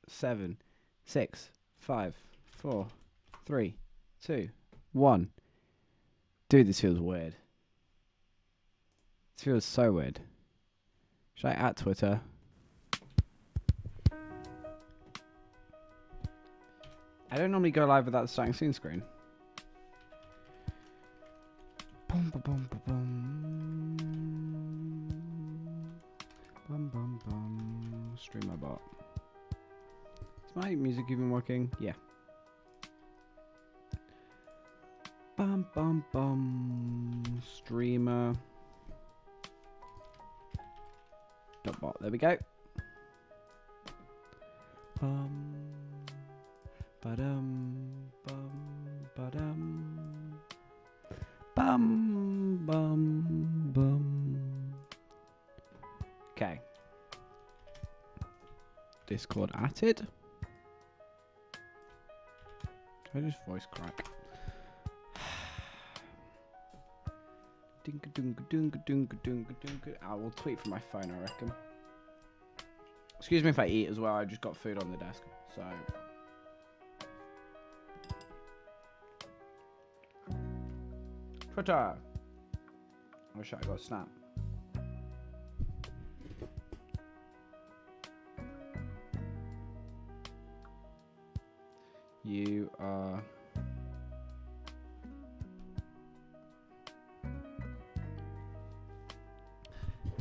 7, 6, 5, 4, 3, 2, 1. Dude, this feels weird. This feels so weird. Should I at Twitter? I don't normally go live without the starting scene screen. Boom, boom, boom, boom, boom. Bum, bum, bum. Streamer bot. Is my music even working? Yeah. Bum, bum, bum. Streamer. Dot bot. There we go. Bum. Ba-dum. Bum. Ba-dum. Bum. Bum. Bum. Okay. Discord added. Did I just voice crack? Dinka dunka dunka dunka dunka dunka. I will tweet from my phone, I reckon. Excuse me if I eat as well. I just got food on the desk, so. Twitter. I wish I got a snap. You are.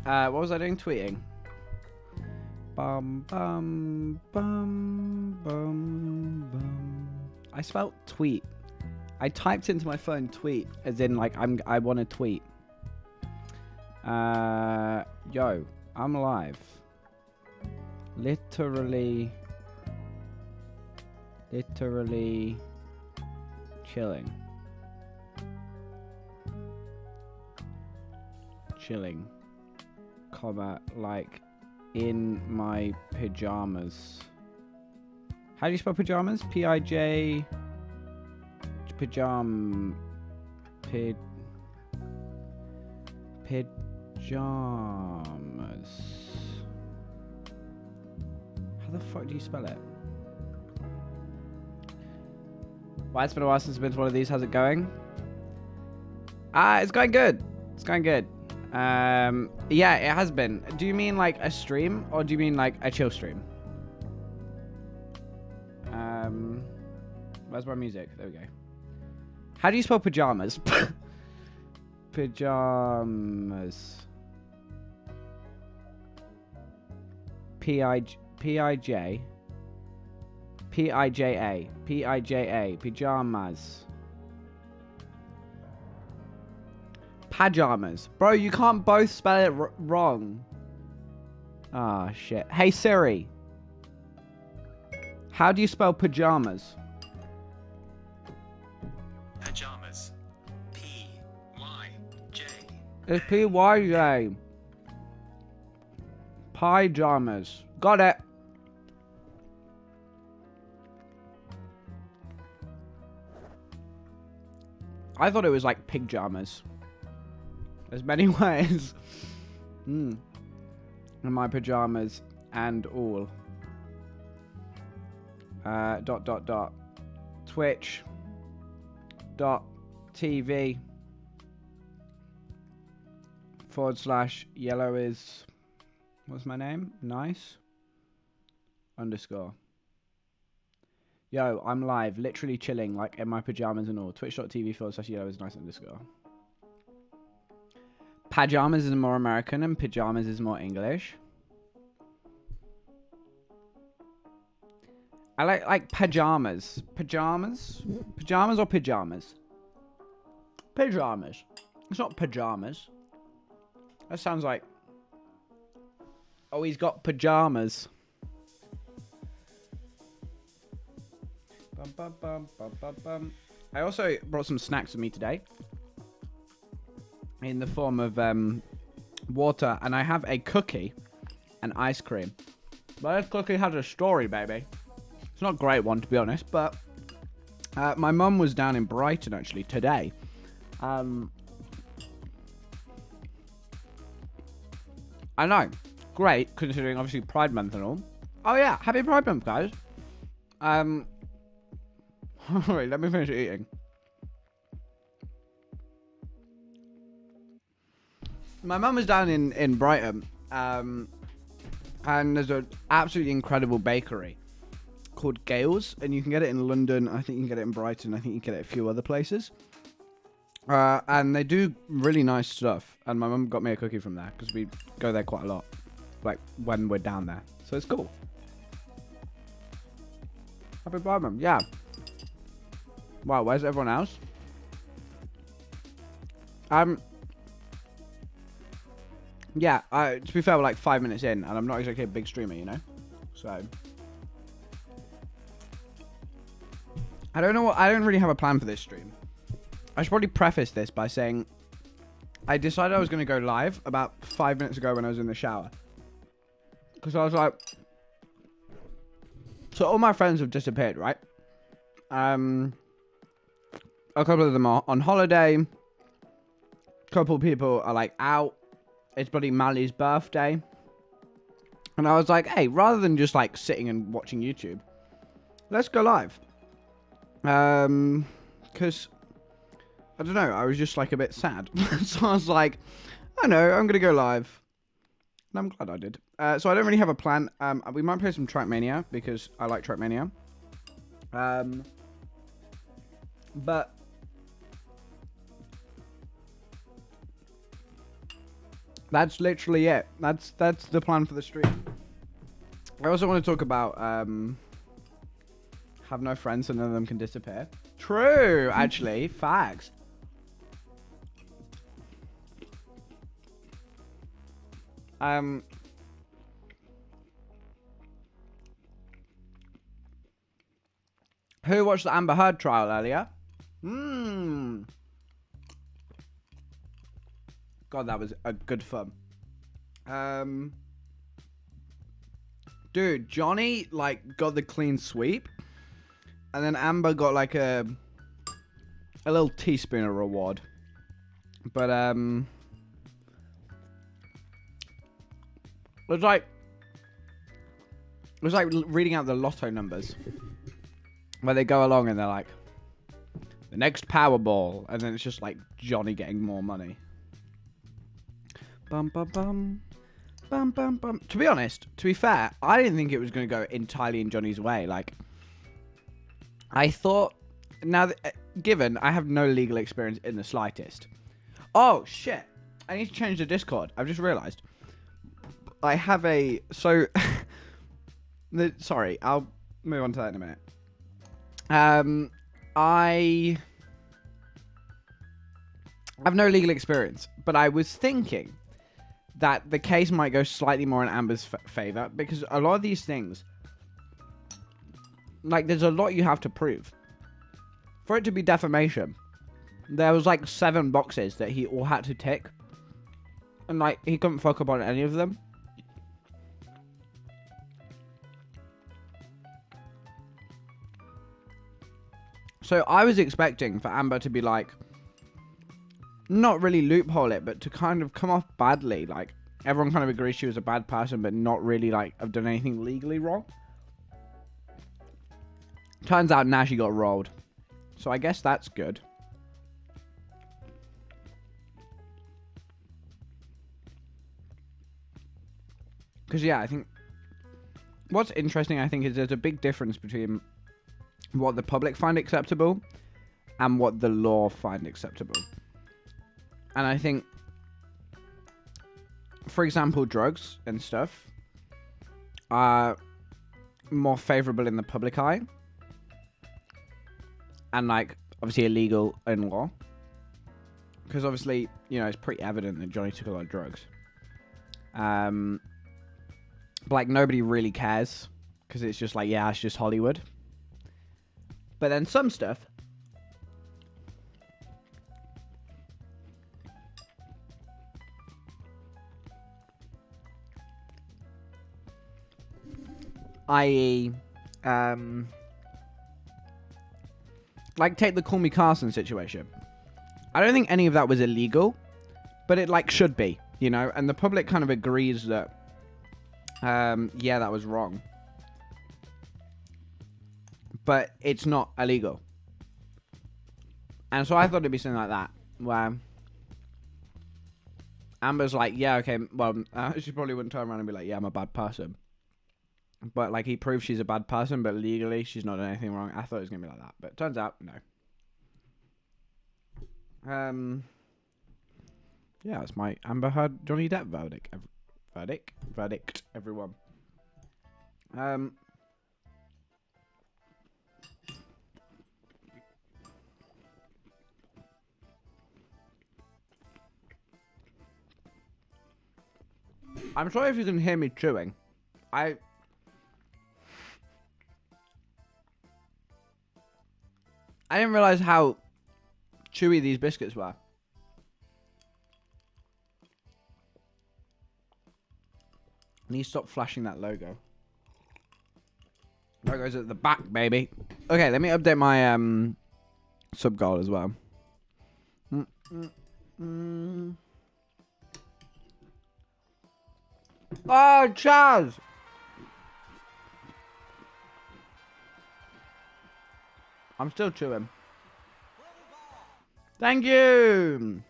What was I doing? Tweeting. Bum bum bum bum bum. I spelled tweet. I typed into my phone tweet as in like I want to tweet. Yo, I'm live. Literally chilling. Comma, like in my pajamas. How do you spell pajamas? P-I-J pajamas. How the fuck do you spell it? Well, it's been a while since I've been to one of these. How's it going? It's going good. It's going good. Yeah, it has been. Do you mean like a stream or do you mean like a chill stream? Where's my music? There we go. How do you spell pajamas? Pajamas. P-I-J-A. Pajamas. Pajamas. Bro, you can't both spell it wrong. Ah, shit. Hey, Siri. How do you spell pajamas? Pajamas. P-Y-J. It's P-Y-J. Pajamas. Got it. I thought it was like pigjamas. There's many ways. In my pajamas and all. Twitch.tv / yellow is, what's my name? Nice. _ Yo, I'm live, literally chilling, like in my pajamas and all. Twitch.tv / yellow is nice _ Pajamas is more American and pajamas is more English. I like pajamas. Pajamas? Pajamas or pajamas? Pajamas. It's not pajamas. That sounds like... Oh, he's got pajamas. Bum, bum, bum, bum, bum, bum. I also brought some snacks with me today. In the form of water. And I have a cookie and ice cream. But this cookie has a story, baby. It's not a great one, to be honest. But my mum was down in Brighton, actually, today. I know. Great, considering, obviously, Pride Month and all. Oh yeah, happy Pride Month, guys. Wait, let me finish eating. My mum is down in Brighton, and there's an absolutely incredible bakery called Gales, and you can get it in London. I think you can get it in Brighton. I think you can get it a few other places. And they do really nice stuff. And my mum got me a cookie from there because we go there quite a lot, like when we're down there. So it's cool. Happy Pride Month, yeah. Wow, where's everyone else? Yeah, to be fair, we're like 5 minutes in, and I'm not exactly a big streamer, you know? So I don't know I don't really have a plan for this stream. I should probably preface this by saying I decided I was going to go live about 5 minutes ago when I was in the shower. Because I was like... So all my friends have disappeared, right? A couple of them are on holiday. A couple of people are like out. It's bloody Mally's birthday. And I was like, hey, rather than just like sitting and watching YouTube, let's go live. Because... I don't know, I was just like a bit sad. So I was like, I know, I'm going to go live. And I'm glad I did. So I don't really have a plan. We might play some Trackmania because I like Trackmania. But that's literally it. That's the plan for the stream. I also want to talk about have no friends so none of them can disappear. True, actually. Facts. Who watched the Amber Heard trial earlier? God, that was a good fun. Dude, Johnny like got the clean sweep, and then Amber got like a little teaspoon of reward. But it was like reading out the lotto numbers, where they go along and they're like, the next Powerball, and then it's just like Johnny getting more money. Bum bum bum, bum bum bum. To be honest, to be fair, I didn't think it was going to go entirely in Johnny's way. Like, I thought, now given I have no legal experience in the slightest. Oh shit! I need to change the Discord. I've just realised. I have a... So... sorry, I'll move on to that in a minute. I have no legal experience, but I was thinking that the case might go slightly more in Amber's favour, because a lot of these things... Like, there's a lot you have to prove. For it to be defamation, there was like 7 boxes that he all had to tick. And like, he couldn't fuck up on any of them. So I was expecting for Amber to be like, not really loophole it, but to kind of come off badly. Like, everyone kind of agrees she was a bad person, but not really like have done anything legally wrong. Turns out now she got rolled. So I guess that's good. Because yeah, I think what's interesting, I think, is there's a big difference between what the public find acceptable and what the law find acceptable. And I think, for example, drugs and stuff are more favorable in the public eye and like obviously illegal in law, because obviously, you know, it's pretty evident that Johnny took a lot of drugs. But like nobody really cares because it's just like, yeah, it's just Hollywood. But then some stuff, i.e., like take the Call Me Carson situation. I don't think any of that was illegal, but it like should be, you know, and the public kind of agrees that, yeah, that was wrong. but it's not illegal. And so I thought it'd be something like that, where Amber's like, yeah, okay, well, she probably wouldn't turn around and be like, yeah, I'm a bad person. But, like, he proves she's a bad person, but legally she's not done anything wrong. I thought it was going to be like that, but it turns out, no. Yeah, it's my Amber Heard Johnny Depp verdict, everyone. I'm sorry if you can hear me chewing. I didn't realize how chewy these biscuits were. I need to stop flashing that logo. Logo's at the back, baby. Okay, let me update my sub goal as well. Oh, Chaz! I'm still chewing. Thank you!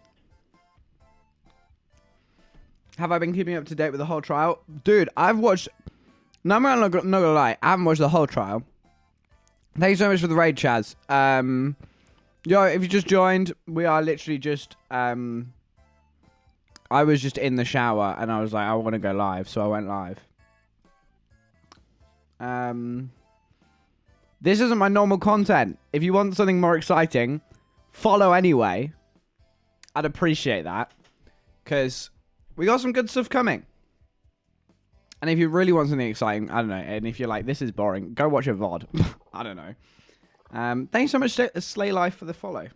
Have I been keeping up to date with the whole trial? Dude, I've watched... No, I'm not gonna lie. I haven't watched the whole trial. Thank you so much for the raid, Chaz. Yo, if you just joined, we are literally just... I was just in the shower, and I was like, I want to go live, so I went live. This isn't my normal content. If you want something more exciting, follow anyway. I'd appreciate that. Because we got some good stuff coming. And if you really want something exciting, I don't know. And if you're like, this is boring, go watch a VOD. I don't know. Thank you so much, Slay Life, for the follow.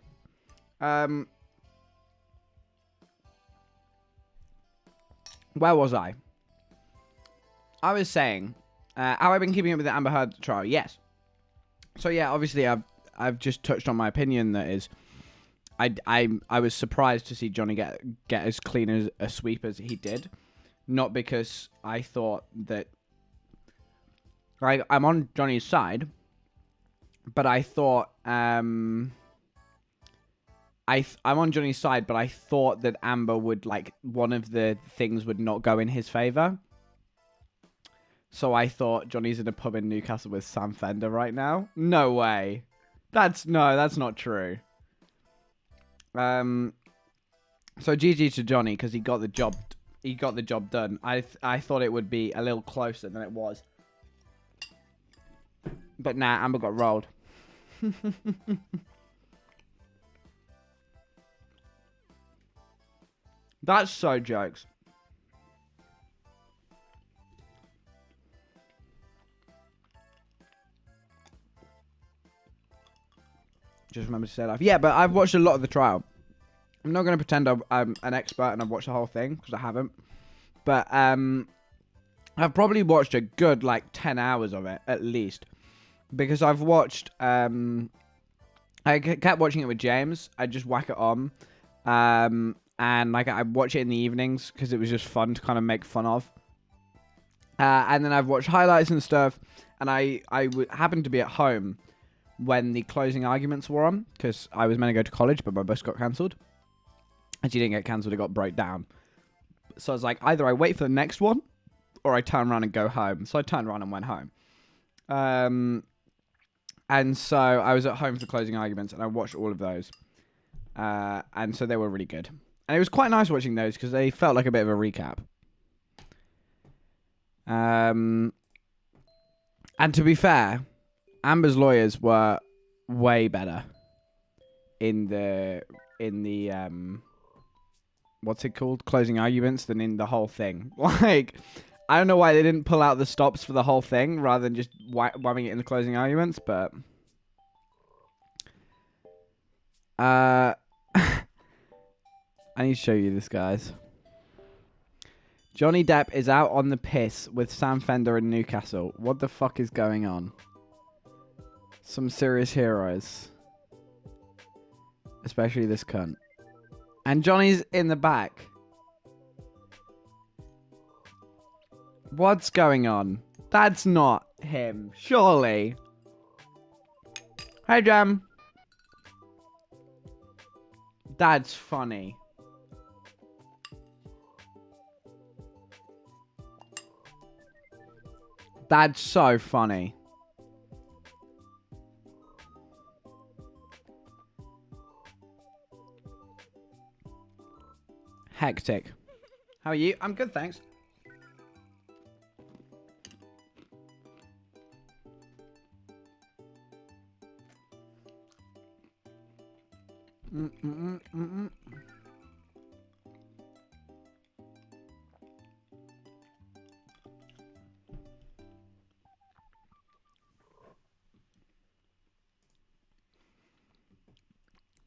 Where was I? I was saying, have I been keeping up with the Amber Heard trial? Yes. So yeah, obviously I've just touched on my opinion. That is, I was surprised to see Johnny get as clean as a sweep as he did. Not because I thought that, like, I'm on Johnny's side, but I thought I'm on Johnny's side, but I thought that Amber would, like, one of the things would not go in his favor. So I thought Johnny's in a pub in Newcastle with Sam Fender right now. No way. That's not true. So GG to Johnny because he got the job. He got the job done. I thought it would be a little closer than it was. But nah, Amber got rolled. That's so jokes. Just remember to say that. Yeah, but I've watched a lot of the trial. I'm not going to pretend I'm an expert and I've watched the whole thing, because I haven't. But I've probably watched a good, like, 10 hours of it, at least. Because I've watched... I kept watching it with James. I'd just whack it on. And, like, I watch it in the evenings, because it was just fun to kind of make fun of. And then I've watched highlights and stuff. And I happened to be at home when the closing arguments were on, because I was meant to go to college, but my bus got cancelled. Actually, didn't get cancelled, it got broke down. So I was like, either I wait for the next one, or I turn around and go home. So I turned around and went home. And so I was at home for the closing arguments, and I watched all of those. And so they were really good. And it was quite nice watching those, because they felt like a bit of a recap. And to be fair, Amber's lawyers were way better in the what's it called? Closing arguments than in the whole thing. Like, I don't know why they didn't pull out the stops for the whole thing rather than just whamming it in the closing arguments, but I need to show you this, guys. Johnny Depp is out on the piss with Sam Fender in Newcastle. What the fuck is going on? Some serious heroes. Especially this cunt. And Johnny's in the back. What's going on? That's not him, surely. Hey, Jam. That's funny. That's so funny. Hectic. How are you? I'm good, thanks.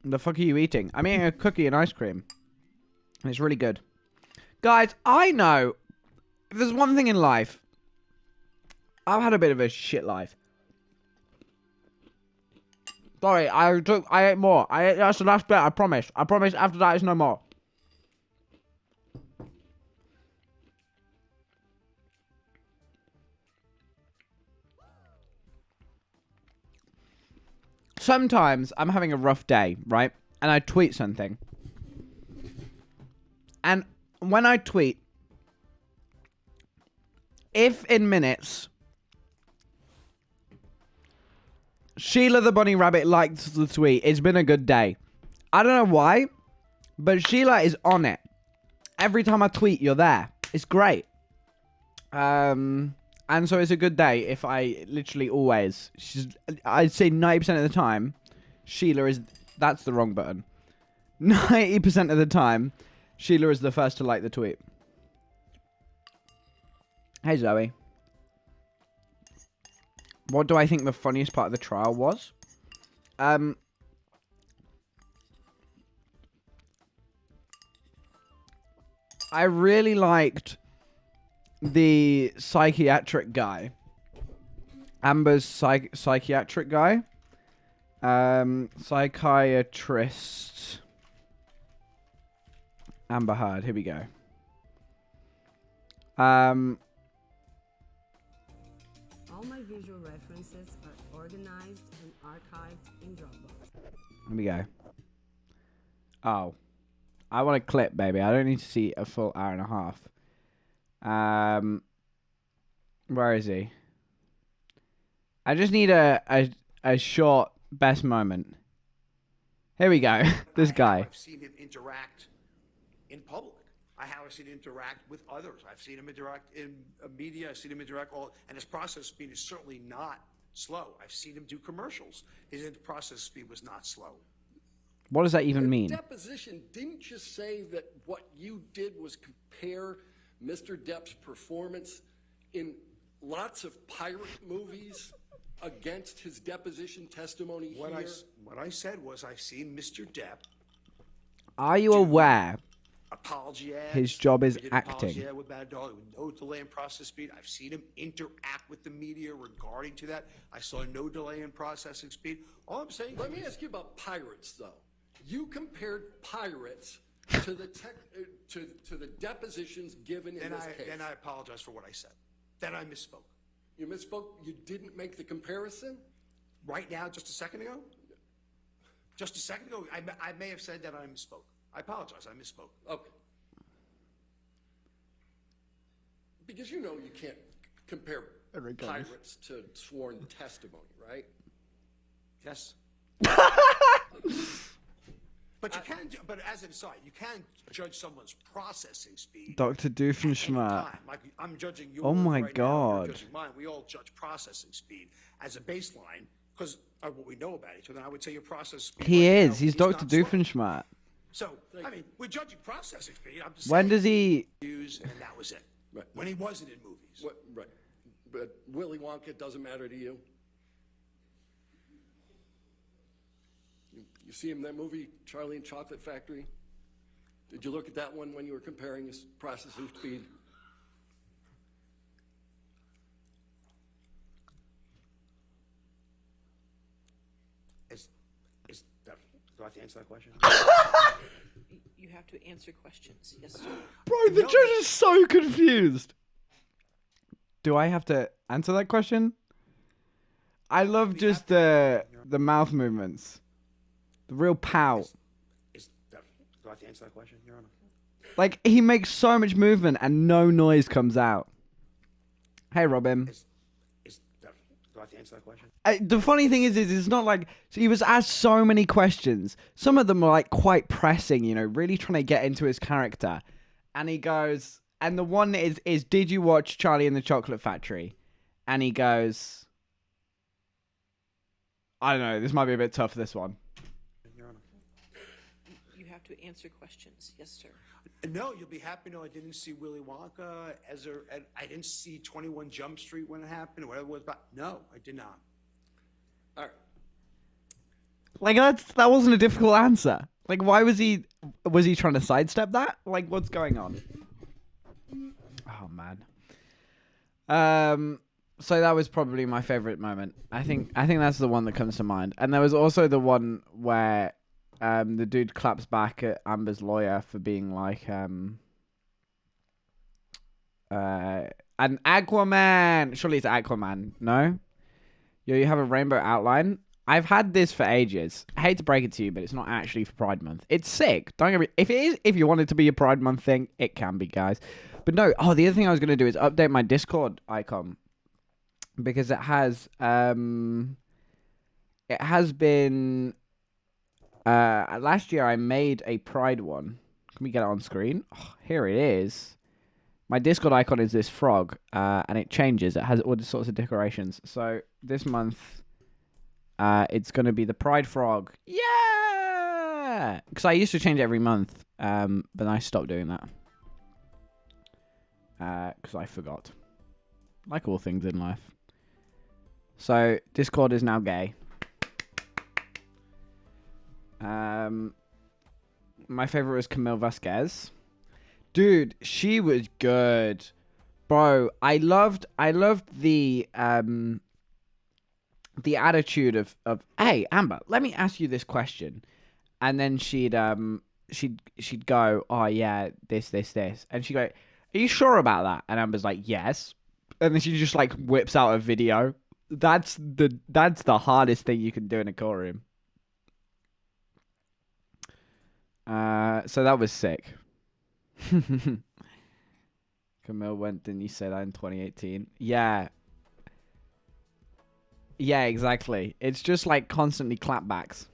The fuck are you eating? I'm eating a cookie and ice cream. It's really good. Guys, I know if there's one thing in life, I've had a bit of a shit life. Sorry, I ate more. That's the last bit, I promise. I promise after that it's no more. Sometimes I'm having a rough day, right? And I tweet something. And when I tweet, if in minutes Sheila the Bunny Rabbit liked the tweet, it's been a good day. I don't know why, but Sheila is on it. Every time I tweet, you're there. It's great. And so it's a good day if I literally always... I'd say 90% of the time, Sheila is... That's the wrong button. 90% of the time, Sheila is the first to like the tweet. Hey, Zoe. What do I think the funniest part of the trial was? I really liked the psychiatric guy. Amber's psychiatric guy. Psychiatrist. Amber Heard. Here we go. All my visual references are organized and archived in Dropbox. Here we go. Oh. I want a clip, baby. I don't need to see a full hour and a half. Where is he? I just need a short best moment. Here we go. This guy. I've seen him interact in public. I have seen him interact with others. I've seen him interact in media. I've seen him interact and his process speed is certainly not slow. I've seen him do commercials. His process speed was not slow. What does that even mean? Deposition, didn't you say that what you did was compare Mr. Depp's performance in lots of pirate movies against his deposition testimony here? What I said was I've seen Mr. Depp. Are you aware Apology ads. his job is He did acting? Apology ad with Bad Dog, with no delay in process speed. I've seen him interact with the media regarding to that. I saw no delay in processing speed. All I'm saying. Let me ask you about pirates, though. You compared pirates to the to the depositions given in this case. Then I apologize for what I said. Then I misspoke. You misspoke? You didn't make the comparison? Right now, just a second ago? Just a second ago, I may have said that I misspoke. I apologize, I misspoke. Okay. Because you know you can't compare pirates to sworn testimony, right? Yes. But you can, but as an aside, you can judge someone's processing speed. Dr. Doofenshmirtz. Like I'm judging yours. Oh my right God. Now, you're judging mine. We all judge processing speed as a baseline because of what we know about each other. I would say your process speed. He right is. now He's Dr. not slow. Doofenshmirtz. So I mean, we're judging processing speed. I'm just When saying does he... use, and that was it. Right. When he wasn't in movies. Right. But Willy Wonka doesn't matter to you? You see him in that movie, Charlie and Chocolate Factory? Did you look at that one when you were comparing his processing speed? Do I have to answer that question? You have to answer questions. Yes, sir. Bro, the judge is so confused. Do I have to answer that question? I love just the mouth movements. The real pout. Do I have to answer that question, Your Honor? Like, he makes so much movement and no noise comes out. Hey, Robin. Do I have to answer that question? The funny thing is it's not like... So he was asked so many questions. Some of them are, like, quite pressing, you know, really trying to get into his character. And he goes... And the one is did you watch Charlie and the Chocolate Factory? And he goes... I don't know, this might be a bit tough, this one. Your Honor. You have to answer questions. Yes, sir. No, you'll be happy to know I didn't see Willy Wonka I didn't see 21 Jump Street when it happened or whatever it was about. No, I did not. All right. Like, that wasn't a difficult answer. Like, why was he trying to sidestep that? Like, what's going on? Oh, man. So that was probably my favorite moment. I think that's the one that comes to mind. And there was also the one where the dude claps back at Amber's lawyer for being like an Aquaman. Surely it's Aquaman, no? Yo, you have a rainbow outline. I've had this for ages. I hate to break it to you, but it's not actually for Pride Month. It's sick. Don't get me. If it is, if you want it to be a Pride Month thing, it can be, guys. But no. Oh, the other thing I was gonna do is update my Discord icon because it has been last year I made a Pride one. Can we get it on screen? Oh, here it is. My Discord icon is this frog, and it changes. It has all sorts of decorations. So this month, it's going to be the Pride frog. Yeah! Because I used to change it every month, but I stopped doing that. Because I forgot. Like all things in life. So, Discord is now gay. My favorite was Camille Vasquez. Dude, she was good. Bro, I loved the attitude of hey, Amber, let me ask you this question. And then she'd go, oh yeah, this. And she'd go, are you sure about that? And Amber's like, yes. And then she just like whips out a video. That's the hardest thing you can do in a courtroom. So that was sick. Camille went, didn't you say that in 2018? Yeah. Yeah, exactly. It's just like constantly clapbacks.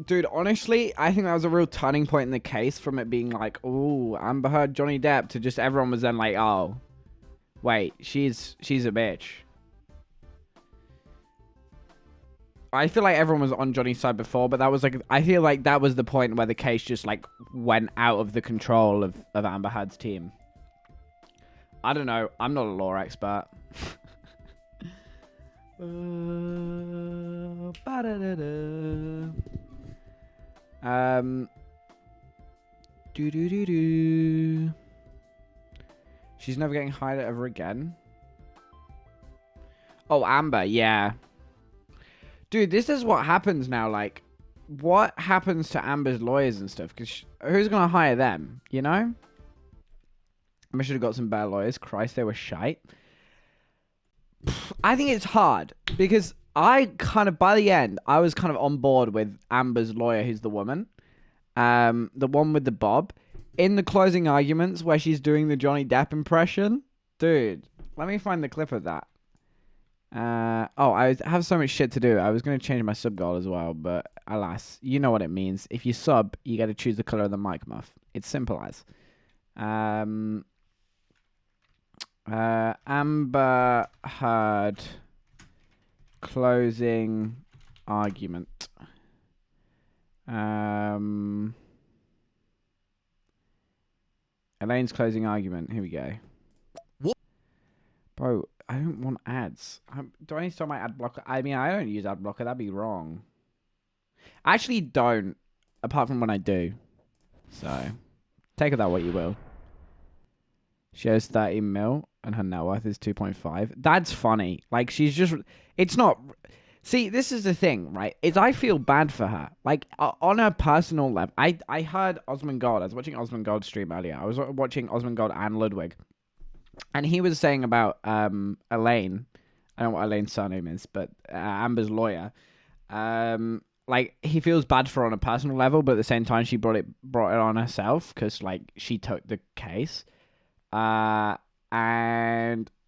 Dude, honestly, I think that was a real turning point in the case from it being like, oh, Amber Heard, Johnny Depp, to just everyone was then like, oh, wait, she's a bitch. I feel like everyone was on Johnny's side before, but that was like, I feel like that was the point where the case just like went out of the control of Amber Heard's team. I don't know. I'm not a law expert. She's never getting hired ever again. Oh, Amber, yeah. Dude, this is what happens now. Like, what happens to Amber's lawyers and stuff? Because who's going to hire them, you know? I should have got some better lawyers. Christ, they were shite. I think it's hard. Because I kind of, by the end, I was kind of on board with Amber's lawyer, who's the woman. The one with the bob. In the closing arguments where she's doing the Johnny Depp impression. Dude, let me find the clip of that. I have so much shit to do. I was going to change my sub goal as well, but alas, you know what it means. If you sub, you got to choose the color of the mic muff. It's simple as. Amber Heard closing argument. Elaine's closing argument. Here we go. What? Bro, I don't want ads. Do I need to start my ad blocker? I mean, I don't use ad blocker. That'd be wrong. I actually don't, apart from when I do. So, take of that what you will. She owes 30 mil and her net worth is 2.5. That's funny. Like, she's just... It's not... See, this is the thing, right? Is I feel bad for her. Like, on a personal level, I heard Osmond Gold. I was watching Osmond Gold stream earlier. I was watching Osmond Gold and Ludwig. And he was saying about Elaine. I don't know what Elaine's surname is, but Amber's lawyer. Like, he feels bad for her on a personal level, but at the same time, she brought it on herself because, like, she took the case. And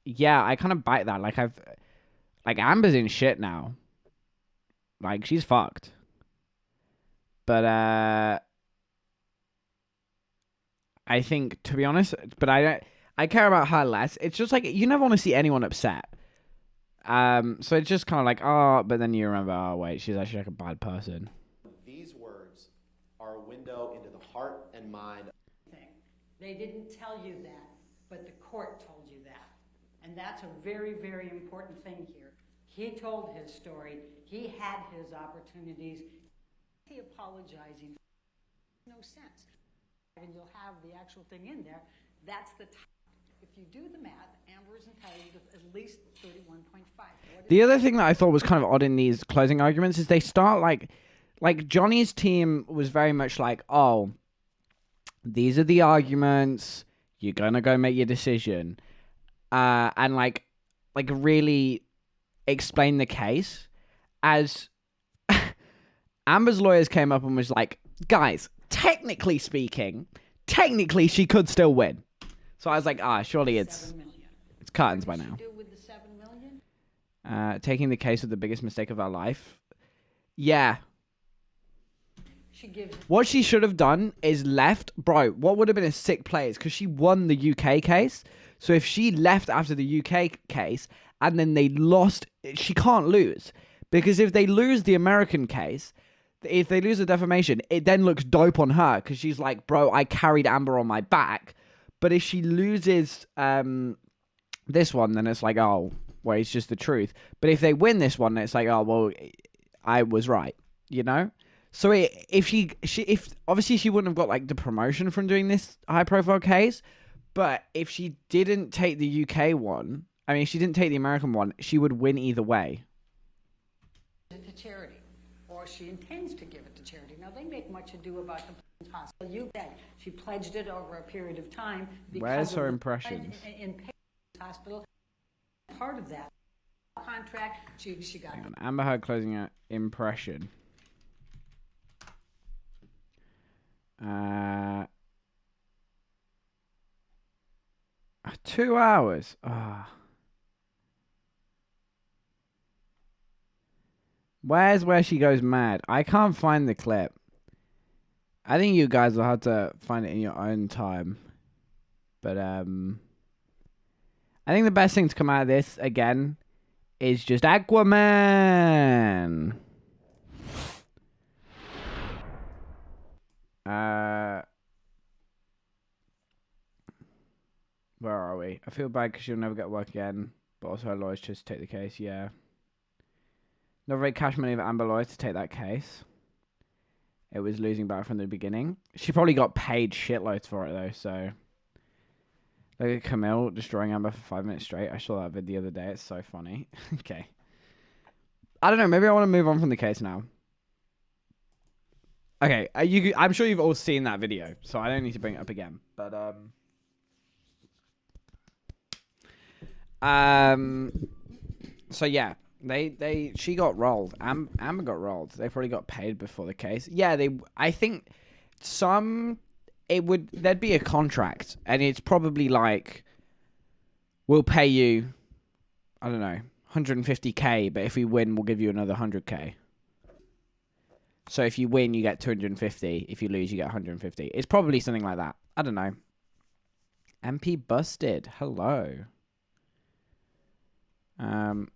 yeah, I kind of bite that. Like, Amber's in shit now. Like, she's fucked. But, I think, to be honest, but I care about her less. It's just like, you never want to see anyone upset. So it's just kind of like, oh, but then you remember, oh, wait, she's actually like a bad person. These words are a window into the heart and mind. They didn't tell you that, but the court told you that. And that's a very, very important thing here. He told his story. He had his opportunities. He apologizing. No sense. And you'll have the actual thing in there. That's the time. If you do the math, Amber is entitled to at least 31.5. The other thing that I thought was kind of odd in these closing arguments is they start like Johnny's team was very much like, oh, these are the arguments. You're gonna go make your decision, and like really explain the case. As Amber's lawyers came up and was like, guys, technically speaking, she could still win. So I was like, surely it's curtains by now. Do with the $7 million? Taking the case of the biggest mistake of her life. Yeah. What she should have done is left, bro. What would have been a sick play is because she won the UK case. So if she left after the UK case and then they lost, she can't lose. Because if they lose the American case, if they lose the defamation, it then looks dope on her because she's like, bro, I carried Amber on my back. But if she loses this one, then it's like, oh, well, it's just the truth. But if they win this one, it's like, oh, well, I was right, you know? So if obviously she wouldn't have got like the promotion from doing this high profile case, but if she didn't take the UK one, I mean, if she didn't take the American one, she would win either way. To charity, or she intends to give it to charity. Now they make much ado about the hospital. You bet she pledged it over a period of time. Where's her impressions? In hospital, part of that contract, she got. Hang on. Amber Heard closing out impression. 2 hours. Where's where she goes mad? I can't find the clip. I think you guys will have to find it in your own time. But I think the best thing to come out of this again is just Aquaman. Where are we? I feel bad because she'll never get work again, but also her lawyers just take the case. Yeah. Not very cash money of Amber lawyers to take that case. It was losing back from the beginning. She probably got paid shitloads for it though. So look at Camille destroying Amber for 5 minutes straight. I saw that vid the other day. It's so funny. Okay. I don't know. Maybe I want to move on from the case now. Okay, I'm sure you've all seen that video, so I don't need to bring it up again. But so yeah, she got rolled. Amber got rolled. They probably got paid before the case. Yeah, I think there'd be a contract, and it's probably like, we'll pay you, I don't know, 150k, but if we win, we'll give you another 100k. So if you win, you get 250. If you lose, you get 150. It's probably something like that. I don't know. MP busted. Hello. So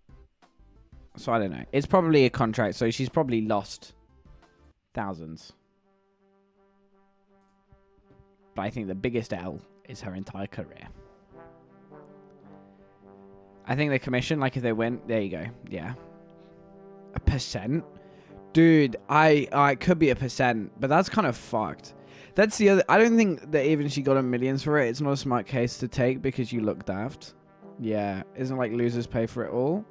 I don't know. It's probably a contract, so she's probably lost thousands. But I think the biggest L is her entire career. I think the commission, like if they win, there you go. Yeah. 1%? Dude, it could be 1%, but that's kind of fucked. That's the other. I don't think that even she got millions for it. It's not a smart case to take because you look daft. Yeah, isn't like losers pay for it all.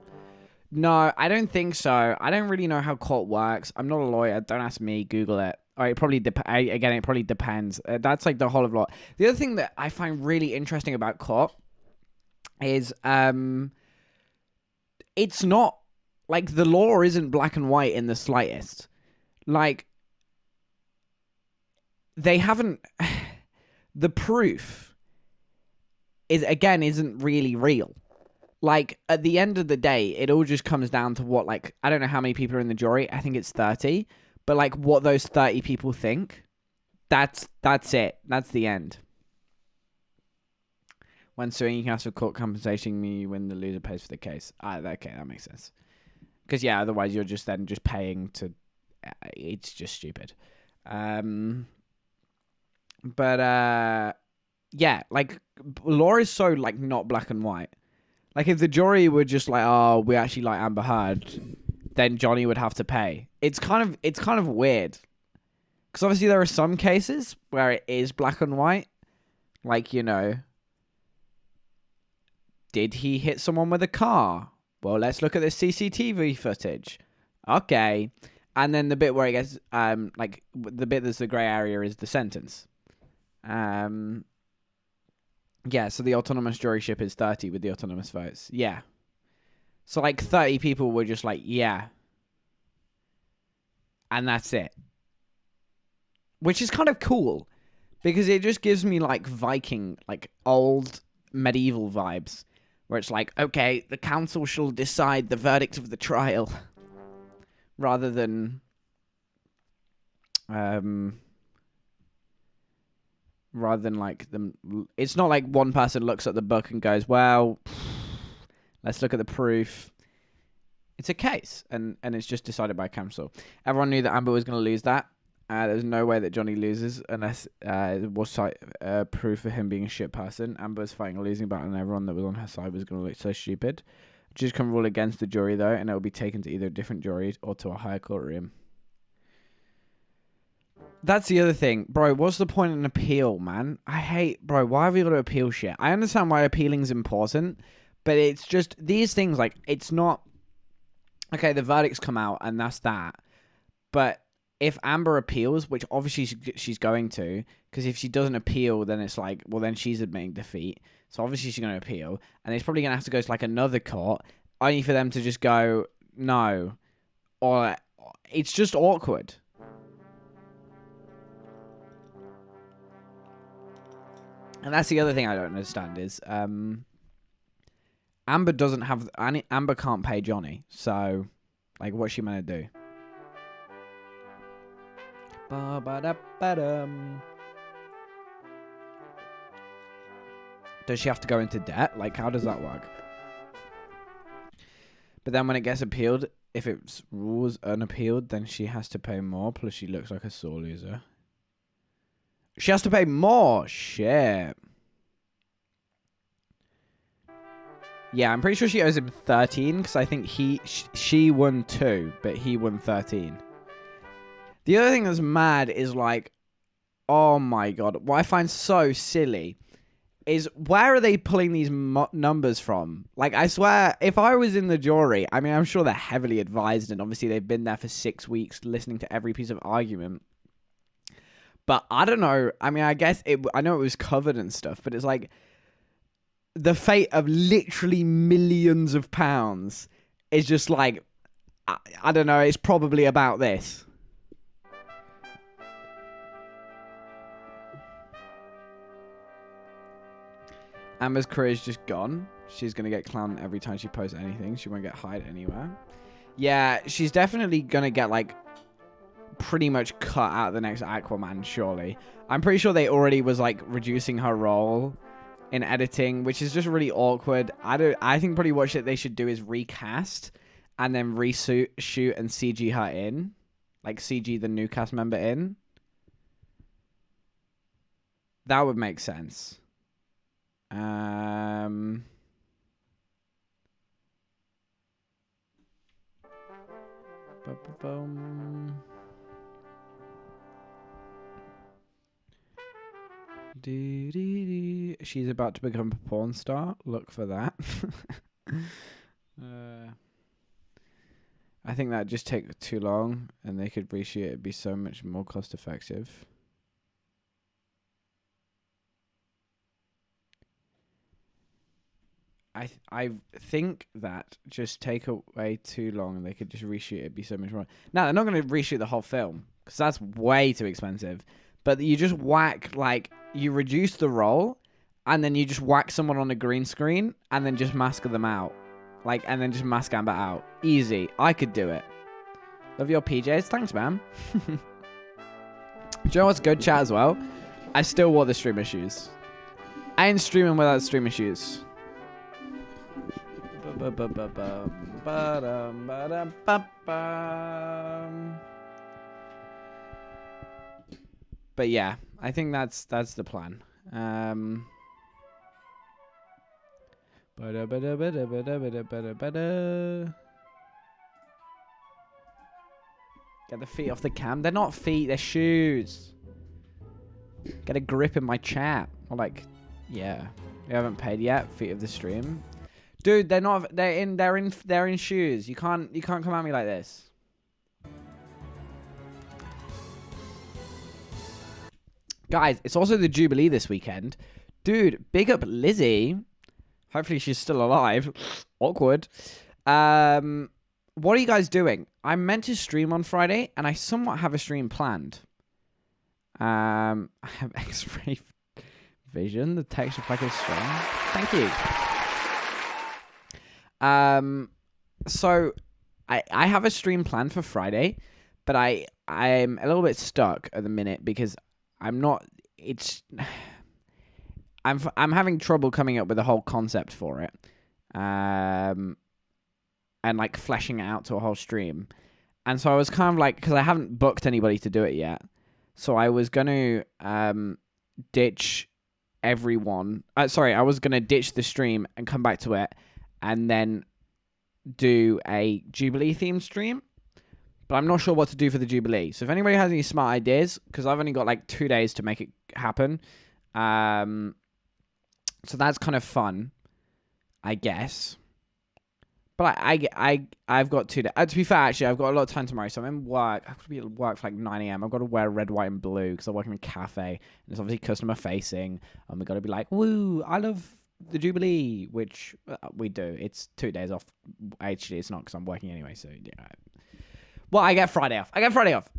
No, I don't think so. I don't really know how court works. I'm not a lawyer. Don't ask me. Google it. Or it probably again. It probably depends. That's like the whole of law. The other thing that I find really interesting about court is it's not like the law isn't black and white in the slightest. Like they haven't. The proof isn't really real. Like, at the end of the day, it all just comes down to what, like, I don't know how many people are in the jury. I think it's 30. But, like, what those 30 people think, that's it. That's the end. When suing, you can ask for court compensation when the loser pays for the case. Okay, that makes sense. Because, yeah, otherwise you're just paying to... It's just stupid. Yeah, like, law is so, like, not black and white. Like, if the jury were just like, oh, we actually like Amber Heard, then Johnny would have to pay. It's kind of weird. Because obviously there are some cases where it is black and white. Like, you know, did he hit someone with a car? Well, let's look at the CCTV footage. Okay. And then the bit where it gets, like, the bit that's the grey area is the sentence. Yeah, so the autonomous juryship is 30 with the autonomous votes. Yeah. So, like, 30 people were just like, yeah. And that's it. Which is kind of cool. Because it just gives me, like, Viking, like, old medieval vibes. Where it's like, okay, the council shall decide the verdict of the trial. Rather than... Rather than, like, them... It's not like one person looks at the book and goes, well, let's look at the proof. It's a case, and it's just decided by counsel. Everyone knew that Amber was going to lose that. There's no way that Johnny loses unless it was proof for him being a shit person. Amber's fighting a losing battle, and everyone that was on her side was going to look so stupid. Judge can rule against the jury, though, and it will be taken to either a different jury or to a higher courtroom. That's the other thing. Bro, what's the point in an appeal, man? Bro, why have we got to appeal shit? I understand why appealing's important, but it's just, these things, like, it's not, okay, the verdict's come out, and that's that. But if Amber appeals, which obviously she's going to, because if she doesn't appeal, then it's like, well, then she's admitting defeat. So obviously she's going to appeal, and it's probably going to have to go to, like, another court, only for them to just go, no. Or, it's just awkward. And that's the other thing I don't understand is Amber doesn't have... Amber can't pay Johnny. So, like, what's she meant to do? Does she have to go into debt? Like, how does that work? But then when it gets appealed, if it's rules unappealed, then she has to pay more. Plus, she looks like a sore loser. She has to pay more. Shit. Yeah, I'm pretty sure she owes him 13 because I think she won 2, but he won 13. The other thing that's mad is like, oh my god, what I find so silly is where are they pulling these numbers from? Like, I swear, if I was in the jury, I mean, I'm sure they're heavily advised and obviously they've been there for 6 weeks listening to every piece of argument. But I don't know. I mean, I know it was covered and stuff, but it's like the fate of literally millions of pounds is just like, I don't know. It's probably about this. Amber's career is just gone. She's going to get clowned every time she posts anything. She won't get hired anywhere. Yeah, she's definitely going to get, like, pretty much cut out of the next Aquaman, surely. I'm pretty sure they already was, like, reducing her role in editing, which is just really awkward. I think probably what they should do is recast and then shoot and CG her in. Like, CG the new cast member in. That would make sense. She's about to become a porn star. Look for that. I think that'd just take too long, and they could reshoot it. It'd be so much more cost effective. I think that just take away too long, and they could just reshoot it. It'd be so much more. Now they're not going to reshoot the whole film because that's way too expensive. But you just whack, like, you reduce the role, and then you just whack someone on a green screen, and then just mask them out, like, and then just mask Amber out. Easy. I could do it. Love your PJs. Thanks, man. Do you know what's good, chat, as well? I still wore the streamer shoes. I ain't streaming without streamer shoes. But yeah, I think that's the plan. Get the feet off the cam. They're not feet, they're shoes. Get a grip in my chat. Or like, yeah. You haven't paid yet. Feet of the stream. Dude, they're not. They're in shoes. You can't come at me like this. Guys, it's also the Jubilee this weekend. Dude, big up Lizzie. Hopefully she's still alive. Awkward. What are you guys doing? I'm meant to stream on Friday, and I somewhat have a stream planned. I have X-ray vision. The texture pack is strong. Thank you. So I have a stream planned for Friday, but I'm a little bit stuck at the minute because I'm having trouble coming up with a whole concept for it. And like fleshing it out to a whole stream. And so I was kind of like, because I haven't booked anybody to do it yet. So I was going to ditch everyone. I was going to ditch the stream and come back to it and then do a Jubilee themed stream. But I'm not sure what to do for the Jubilee. So if anybody has any smart ideas, because I've only got like 2 days to make it happen. So that's kind of fun, I guess. But I've got 2 days. To be fair, actually, I've got a lot of time tomorrow. So I'm in work. I've got to be at work for like 9 a.m. I've got to wear red, white, and blue because I work in a cafe. And it's obviously customer facing. And we've got to be like, woo, I love the Jubilee, which we do. It's 2 days off. Actually, it's not because I'm working anyway. So, yeah. Well, I get Friday off.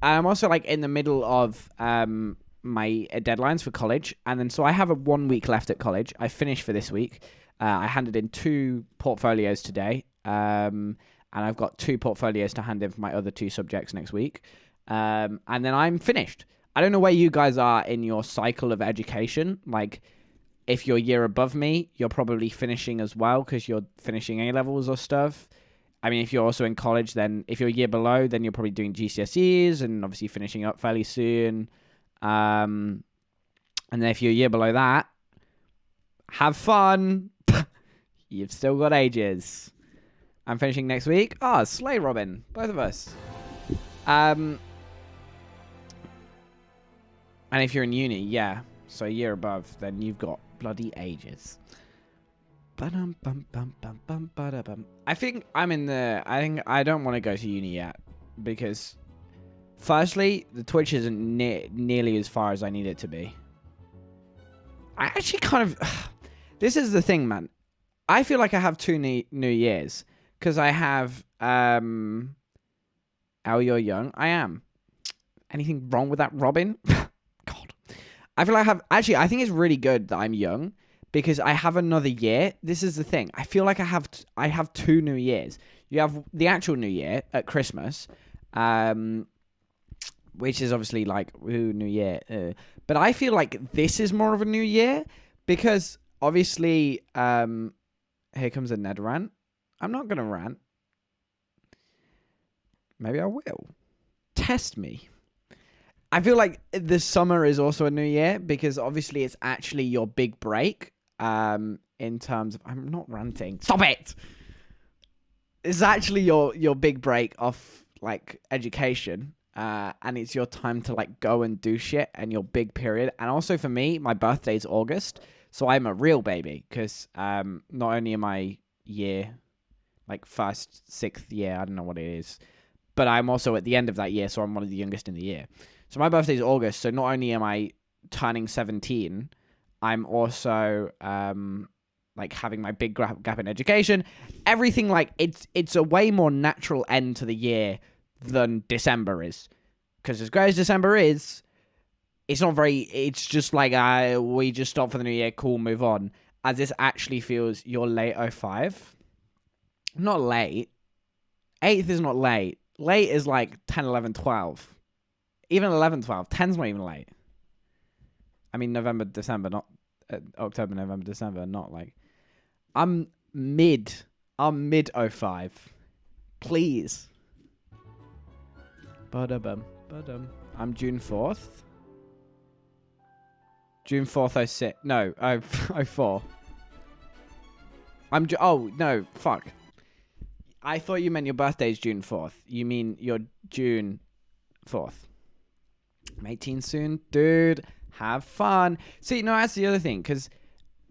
I'm also like in the middle of my deadlines for college. And then so I have 1 week left at college. I finished for this week. I handed in 2 portfolios today. And I've got 2 portfolios to hand in for my other 2 subjects next week. And then I'm finished. I don't know where you guys are in your cycle of education. Like, if you're a year above me, you're probably finishing as well because you're finishing A-levels or stuff. I mean, if you're also in college, then if you're a year below, then you're probably doing GCSEs and obviously finishing up fairly soon. And then if you're a year below that, have fun. You've still got ages. I'm finishing next week. Oh, slay, Robin. Both of us. And if you're in uni, yeah. So a year above, then you've got bloody ages. I think I'm in the... I don't want to go to uni yet. Because, firstly, the Twitch isn't nearly as far as I need it to be. I actually kind of... This is the thing, man. I feel like I have 2 New Years. Because I have, you're young. I am. Anything wrong with that, Robin? God. I feel like I think it's really good that I'm young. Because I have another year. This is the thing. I feel like I have 2 New Years. You have the actual New Year at Christmas. Which is obviously like, ooh, New Year. But I feel like this is more of a New Year. Because, obviously, here comes a Ned rant. I'm not going to rant. Maybe I will. Test me. I feel like the summer is also a new year because obviously it's actually your big break in terms of... I'm not ranting. Stop it! It's actually your big break off like education and it's your time to like go and do shit and your big period. And also for me, my birthday's August. So I'm a real baby because not only am I year... like 1st, 6th year, I don't know what it is. but I'm also at the end of that year, so I'm one of the youngest in the year. So my birthday is August, so not only am I turning 17, I'm also like having my big gap in education. Everything, like, it's a way more natural end to the year than December is. Because as great as December is, it's not very, it's just like, we just stop for the new year, cool, move on. As this actually feels, you're late 05. Not late. 8th is not late. Late is like 10, 11, 12. Even 11, 12. 10's not even late. I mean, November, December, not October, November, December, not like. I'm mid 05. Please. Ba-da-bum, ba-dum. I'm June 4th. June 4th, 06. No, 04. Oh, no, fuck. I thought you meant your birthday is June 4th. You mean you're June 4th. I'm 18 soon. Dude, have fun. See, no, that's the other thing, because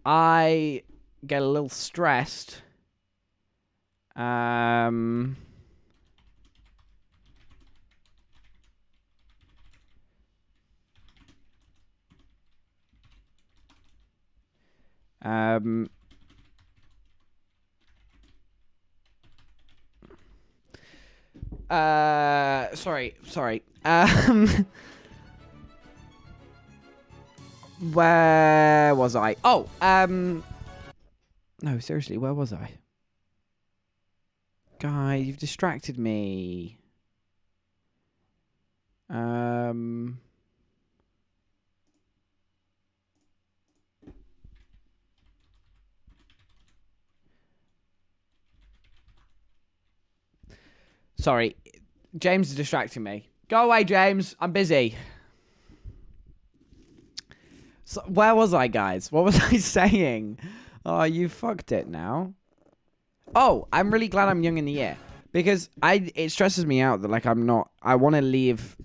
I get a little stressed. Sorry. Where was I? Oh, no, seriously, where was I? Guy, you've distracted me. Sorry, James is distracting me. Go away, James. I'm busy. So, where was I, guys? What was I saying? Oh, you fucked it now. Oh, I'm really glad I'm young in the year. Because it stresses me out that, like, I want to leave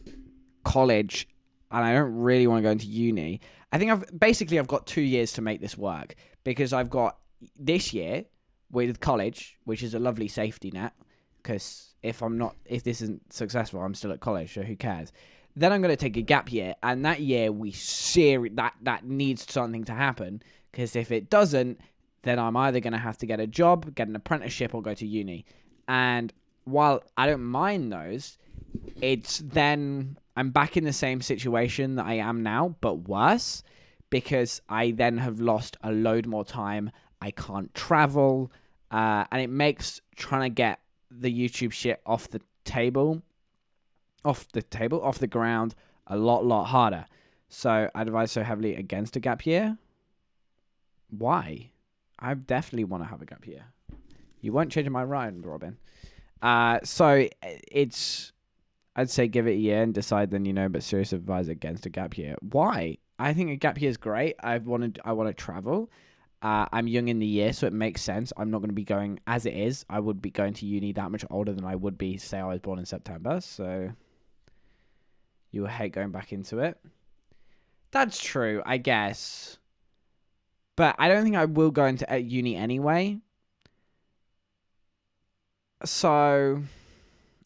college and I don't really want to go into uni. I think I've got 2 years to make this work. Because I've got this year with college, which is a lovely safety net. Because if this isn't successful, I'm still at college, so who cares? Then I'm going to take a gap year, and that year that needs something to happen, because if it doesn't, then I'm either going to have to get a job, get an apprenticeship, or go to uni. And while I don't mind those, it's then I'm back in the same situation that I am now, but worse, because I then have lost a load more time. I can't travel, and it makes trying to get the YouTube shit off the ground, a lot harder. So I advise so heavily against a gap year. Why? I definitely want to have a gap year. You won't change my mind, Robin. So I'd say give it a year and decide then, but serious advice against a gap year. Why? I think a gap year is great. I want to travel. I'm young in the year, so it makes sense. I'm not going to be going as it is. I would be going to uni that much older than I would be, say I was born in September. So you will hate going back into it. That's true, I guess. But I don't think I will go into uni anyway. So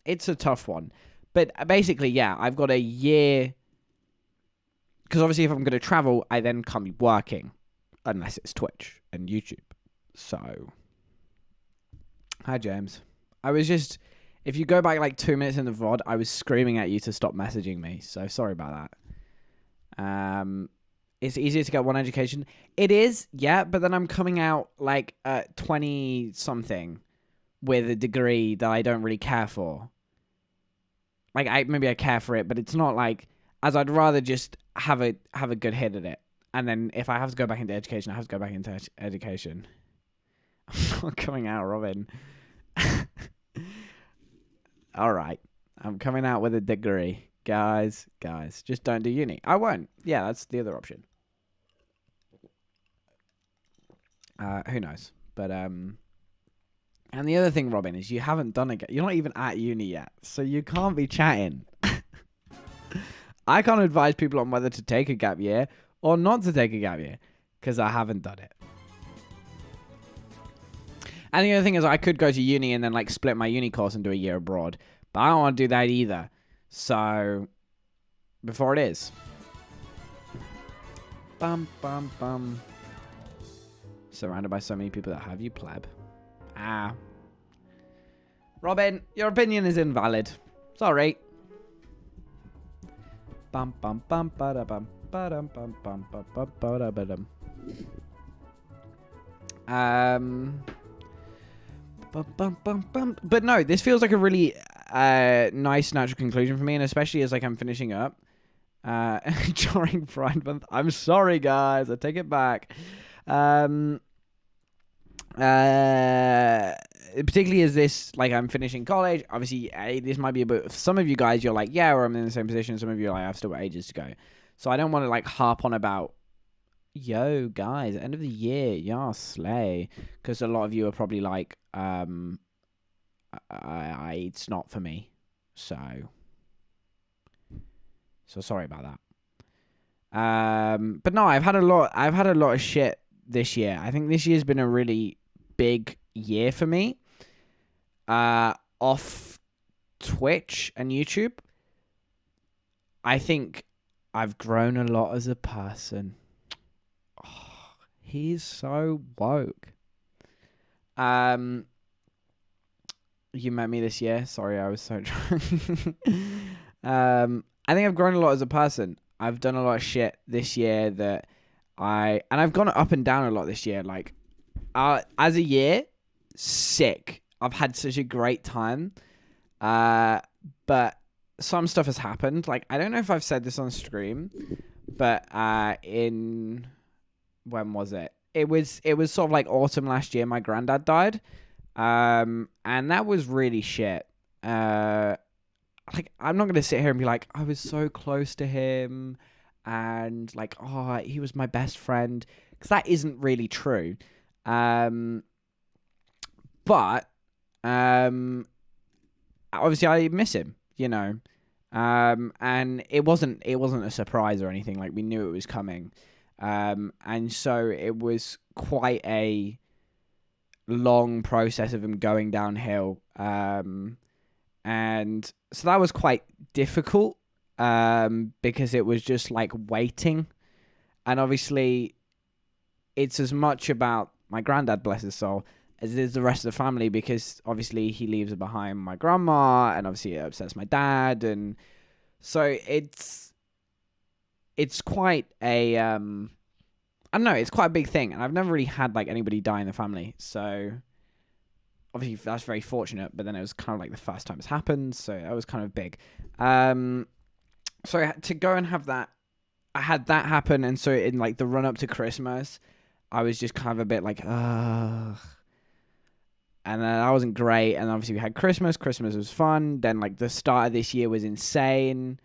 it's a tough one. But basically, yeah, I've got a year. Because obviously if I'm going to travel, I then can't be working. Unless it's Twitch and YouTube. So, hi, James. I was just, if you go back like 2 minutes in the VOD, I was screaming at you to stop messaging me. So, sorry about that. It's easier to get one education. It is, yeah, but then I'm coming out like 20-something with a degree that I don't really care for. Like, maybe I care for it, but it's not like, as I'd rather just have a good hit at it. And then if I have to go back into education, I have to go back into education. I'm not coming out, Robin. All right. I'm coming out with a degree. Guys, just don't do uni. I won't. Yeah, that's the other option. Who knows? But, and the other thing, Robin, is you haven't done it. You're not even at uni yet. So you can't be chatting. I can't advise people on whether to take a gap year or not to take a gap year, because I haven't done it. And the other thing is I could go to uni and then like split my uni course and do a year abroad. But I don't want to do that either. So, before it is. Bum, bum, bum. Surrounded by so many people that have you, pleb. Ah. Robin, your opinion is invalid. Sorry. Bum, bum, bum, ba bum, ba-dum, bum, bum, bum, bum, ba-da-ba-dum. Bum, bum, bum, bum. But no, this feels like a really nice natural conclusion for me, and especially as like I'm finishing up during Pride Month. I'm sorry, guys. I take it back. Particularly as this, like, I'm finishing college. Obviously, this might be a bit. Some of you guys, you're like, yeah, or I'm in the same position. Some of you are like, I've still got ages to go. So I don't want to like harp on about, yo, guys, end of the year, yeah, slay. Because a lot of you are probably like, it's not for me. So sorry about that. But no, I've had a lot of shit this year. I think this year's been a really big year for me. Off Twitch and YouTube. I think I've grown a lot as a person. Oh, he's so woke. You met me this year. Sorry, I was so drunk. I think I've grown a lot as a person. I've done a lot of shit this year that I've gone up and down a lot this year. Like, as a year, sick. I've had such a great time. But some stuff has happened. Like, I don't know if I've said this on stream, but when was it? It was sort of like autumn last year. My granddad died. And that was really shit. Like, I'm not gonna sit here and be like, I was so close to him, and like, oh, he was my best friend, because that isn't really true. But obviously I miss him, you know. And it wasn't a surprise or anything. Like, we knew it was coming. And so it was quite a long process of him going downhill. And so that was quite difficult, because it was just like waiting. And obviously it's as much about my granddad, bless his soul, as it is the rest of the family, because obviously he leaves behind my grandma, and obviously it upsets my dad. And so it's quite a, I don't know, it's quite a big thing. And I've never really had like anybody die in the family. So obviously that's very fortunate, but then it was kind of like the first time it's happened, so that was kind of big. So I had to go and have that. I had that happen, and so in like the run up to Christmas, I was just kind of a bit like, ugh. And then that wasn't great. And obviously we had Christmas. Christmas was fun. Then like the start of this year was insane.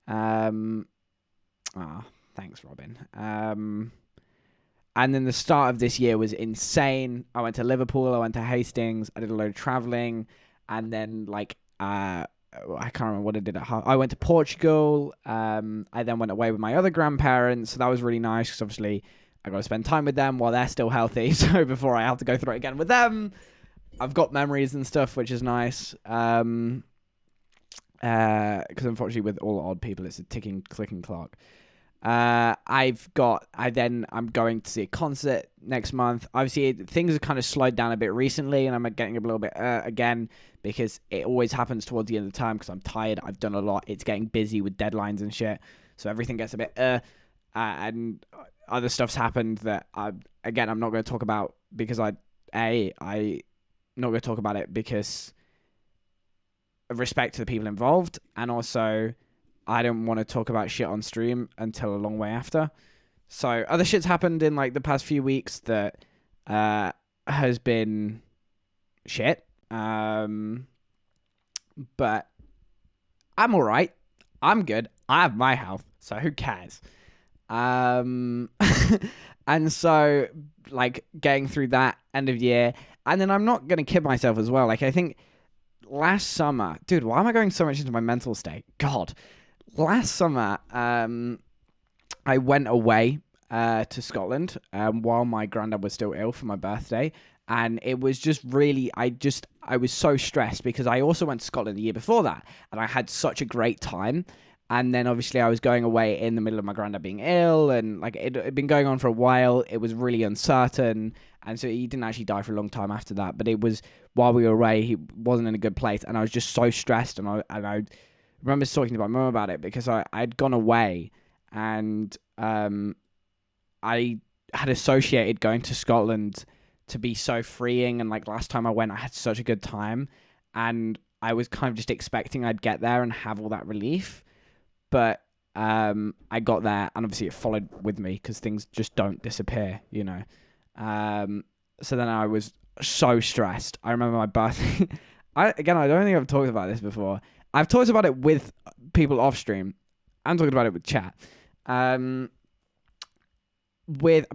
Thanks, Robin. And then the start of this year was insane. I went to Liverpool. I went to Hastings. I did a load of traveling. And then, like, I can't remember what I did I went to Portugal. I then went away with my other grandparents. So that was really nice, because obviously I got to spend time with them while they're still healthy. So before I have to go through it again with them, I've got memories and stuff, which is nice. Because unfortunately with all odd people, it's a clicking clock. I'm going to see a concert next month. Obviously, things have kind of slowed down a bit recently, and I'm getting a little bit again, because it always happens towards the end of the time, because I'm tired. I've done a lot. It's getting busy with deadlines and shit, so everything gets a bit and other stuff's happened that I'm not going to talk about, because I'm not going to talk about it because of respect to the people involved, and also I don't want to talk about shit on stream until a long way after. So other shit's happened in like the past few weeks that has been shit. But I'm all right. I'm good. I have my health, so who cares? And so like getting through that end of year, and then I'm not going to kid myself as well. Like, I think last summer, dude, why am I going so much into my mental state? God. Last summer, I went away to Scotland while my granddad was still ill for my birthday, And it was just really, I was so stressed because I also went to Scotland the year before that, and I had such a great time. And then obviously I was going away in the middle of my granddad being ill, and like it had been going on for a while. It was really uncertain, and so he didn't actually die for a long time after that. But it was while we were away, he wasn't in a good place, and I was just so stressed. And I remember talking to my mum about it because I'd gone away, and I had associated going to Scotland to be so freeing, and like last time I went, I had such a good time, and I was kind of just expecting I'd get there and have all that relief. But I got there, and obviously it followed with me because things just don't disappear, you know. So then I was so stressed. I remember my birthday. I don't think I've talked about this before. I've talked about it with people off stream. I'm talking about it with chat. But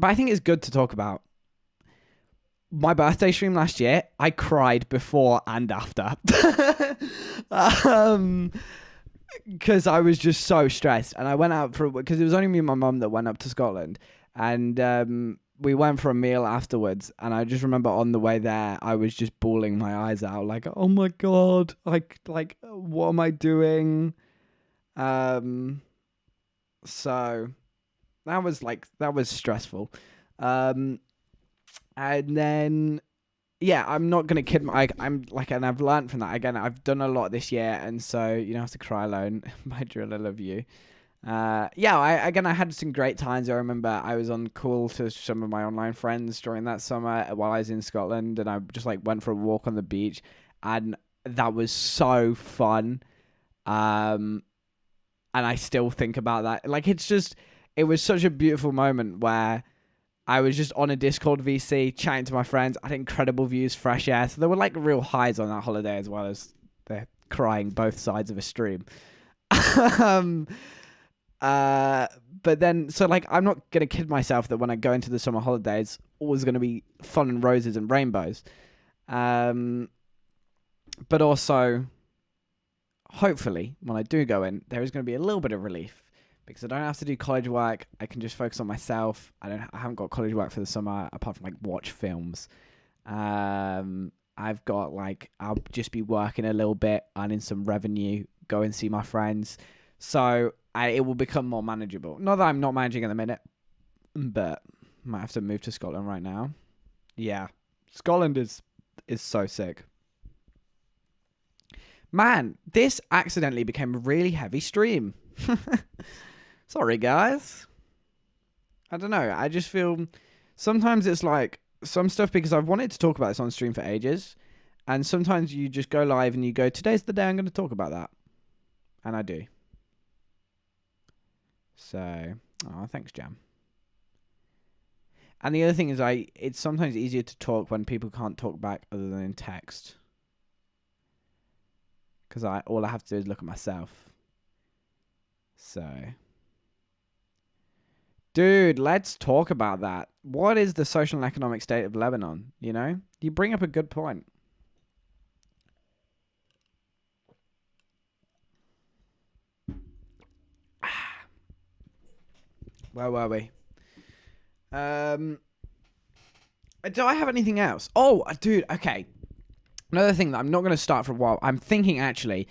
I think it's good to talk about. My birthday stream last year, I cried before and after. Because I was just so stressed, and I went out because it was only me and my mum that went up to Scotland, and we went for a meal afterwards, and I just remember on the way there I was just bawling my eyes out, like, oh my god, like what am I doing? So that was stressful, and then. Yeah, I'm not going to kid. And I've learned from that. Again, I've done a lot this year, and so you don't have to cry alone. My drill, I love you. I had some great times. I remember I was on call to some of my online friends during that summer while I was in Scotland, and I just like went for a walk on the beach, and that was so fun. And I still think about that. Like, it was such a beautiful moment where I was just on a Discord VC chatting to my friends. I had incredible views, fresh air. So there were like real highs on that holiday as well as they're crying both sides of a stream. But then, so like, I'm not going to kid myself that when I go into the summer holidays, always going to be fun and roses and rainbows. But also, hopefully, when I do go in, there is going to be a little bit of relief. Because I don't have to do college work. I can just focus on myself. I haven't got college work for the summer apart from like watch films. I've got I'll just be working a little bit, earning some revenue, go and see my friends. So it will become more manageable. Not that I'm not managing at the minute, but I might have to move to Scotland right now. Yeah, Scotland is so sick. Man, this accidentally became a really heavy stream. Sorry, guys. I don't know. I just feel sometimes it's like some stuff, because I've wanted to talk about this on stream for ages, and sometimes you just go live and you go, today's the day I'm going to talk about that. And I do. So, thanks, Jam. And the other thing is it's sometimes easier to talk when people can't talk back other than in text. Because all I have to do is look at myself. So, dude, let's talk about that. What is the social and economic state of Lebanon? You know, you bring up a good point. Where were we? Do I have anything else? Oh, dude, okay. Another thing that I'm not going to start for a while. I'm thinking, actually,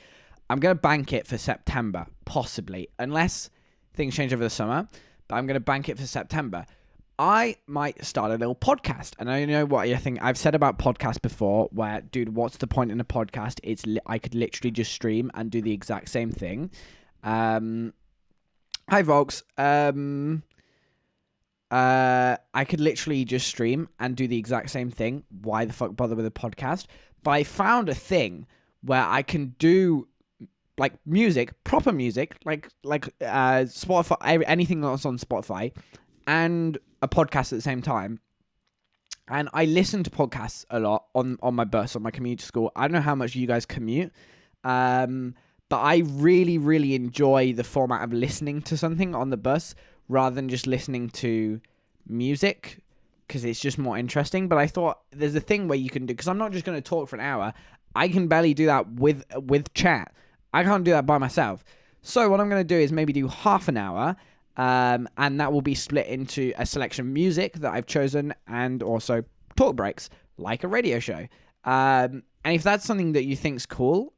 I'm going to bank it for September, possibly. Unless things change over the summer. But I'm going to bank it for September. I might start a little podcast. And I know what I think. I've said about podcasts before, where, dude, what's the point in a podcast? I could literally just stream and do the exact same thing. Hi, folks. I could literally just stream and do the exact same thing. Why the fuck bother with a podcast? But I found a thing where I can do like music, proper music, like Spotify, anything that's on Spotify, and a podcast at the same time. And I listen to podcasts a lot on my bus, on my commute to school. I don't know how much you guys commute, but I really, really enjoy the format of listening to something on the bus rather than just listening to music, because it's just more interesting. But I thought there's a thing where you can do, because I'm not just going to talk for an hour. I can barely do that with chat. I can't do that by myself. So what I'm going to do is maybe do half an hour, and that will be split into a selection of music that I've chosen, and also talk breaks like a radio show. And if that's something that you think's cool,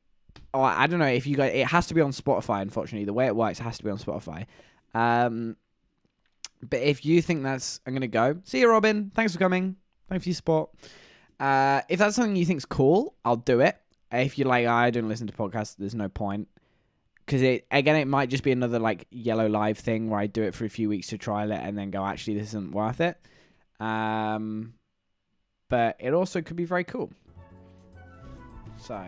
or I don't know if you guys, it has to be on Spotify. Unfortunately, the way it works, it has to be on Spotify. But if you think that's, I'm gonna go. See you, Robin. Thanks for coming. Thanks for your support. If that's something you think's cool, I'll do it. If you're like, I don't listen to podcasts, there's no point. Because it might just be another like yellow live thing where I do it for a few weeks to trial it and then go, actually, this isn't worth it. But it also could be very cool. So.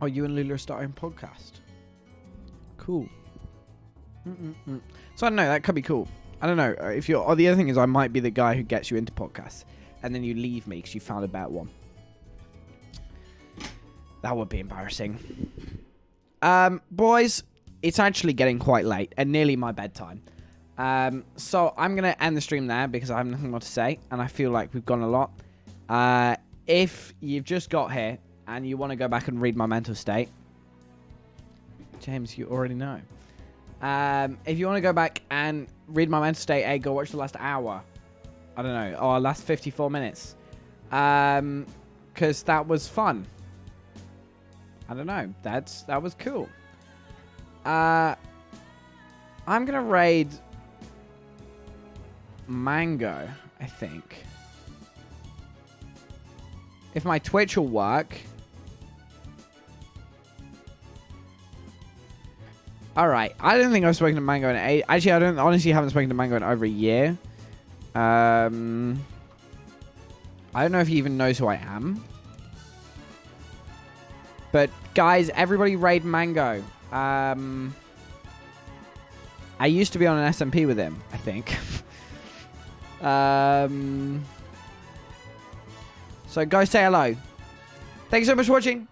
Oh, you and Lulu are starting a podcast. Cool. So I don't know, that could be cool. I don't know. If you're, or the other thing is, I might be the guy who gets you into podcasts, and then you leave me because you found a better one. That would be embarrassing. Boys, it's actually getting quite late and nearly my bedtime. So I'm gonna end the stream there because I have nothing more to say, and I feel like we've gone a lot. If you've just got here and you want to go back and read my mental state, James, you already know. If you want to go back and read my mental state, go watch the last hour. I don't know, or last 54 minutes. Because that was fun. I don't know. That was cool. I'm gonna raid Mango, I think. If my Twitch will work. Alright, I don't think I've spoken to Mango in actually, I don't honestly haven't spoken to Mango in over a year. I don't know if he even knows who I am. But guys, everybody raid Mango. I used to be on an SMP with him, I think. So go say hello. Thank you so much for watching.